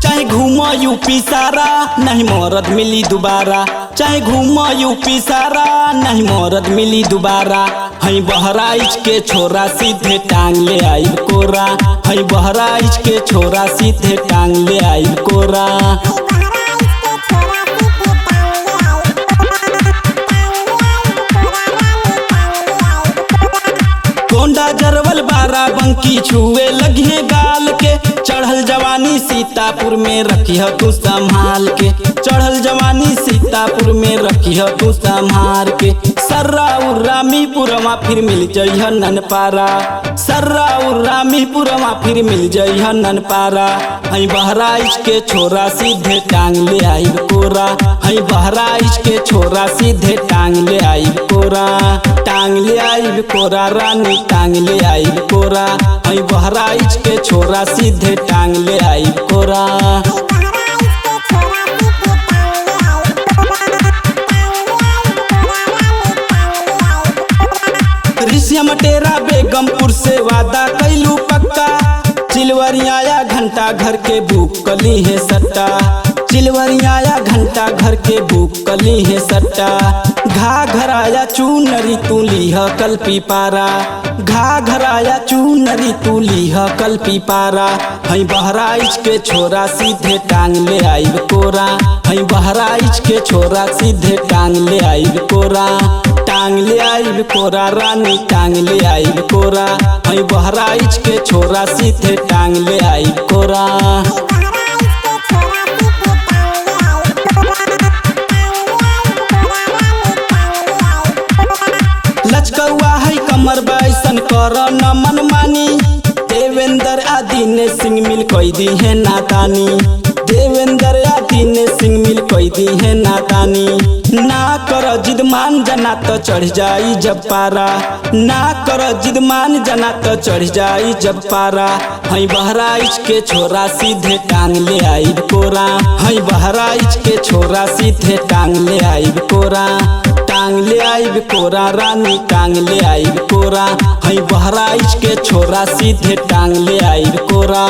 चाहे घूमो यूपी सारा नहीं मरद मिली दोबारा, चाहे घूमो यूपी सारा नहीं मरद मिली दोबारा। हई बहराइच के छोरा सीधे टांग ले आई कोरा, हई बहराइच के छोरा सीधे टांग ले आई कोरा। गोंडा जरवल बारा बंकी छुए लगिए गाल के, चढ़ल जवानी सीतापुर में रखिह तू संभाल के, चढ़ल जवानी सीतापुर में रखिह तू संभाल के। सर्रा उर्रा मीपुरमा फिर मिल जइह ननपारा, सर्रा उर्रा मीपुरमा फिर मिल जइह ननपारा। हई बहराइच के छोरा सीधे टांग ले आई कोरा, हई बहराइच के छोरा सीधे टांग ले आई कोरा, टांग ले आई कोरा रानी टांग ले आई कोरा। हई बहराइच के छोरा सीधे टांग ले आई कोरा। ऋषिया मटेरा बेगमपुर से वादा कैलू पक्का, चिलवरिया घंटा घर के बुक कली है सट्टा, चिलवरिया घंटा घर के बुक कली है सट्टा। घाघराया चूनरी तू लीह कल पीपारा, घाघराया चूनरी तू लीह कल पीपारा। हई बहराइच के छोरा सीधे टांग ले आई कोरा, हई बहराइच के छोरा सीधे टांग ले आई कोरा, टांग ले आई कोरा रानी टांग ले आई कोरा। हई बहराइच के छोरा सीधे टांग ले आई कोरा। लचकौआ है कमर बैसन कर न मनमानी, देवेंद्र आदि ने सिंह मिल कोई दी है नादानी, देवेंद्र आदि ने सिंह मिल कोई दी है नादानी। ना कर जिद मान जना तो चढ़ जाई जब पारा, ना कर जिद मान जना तो चढ़ जाई जब पारा। हई बहराइच के छोरा सीधे टांग ले आई कोरा, हई बहराइच के छोरा सीधे टांग ले आई कोरा, टांग ले आई कोरा रानी टांग ले आई कोरा। हई बहराइच के छोरा सीधे टांग ले आई कोरा।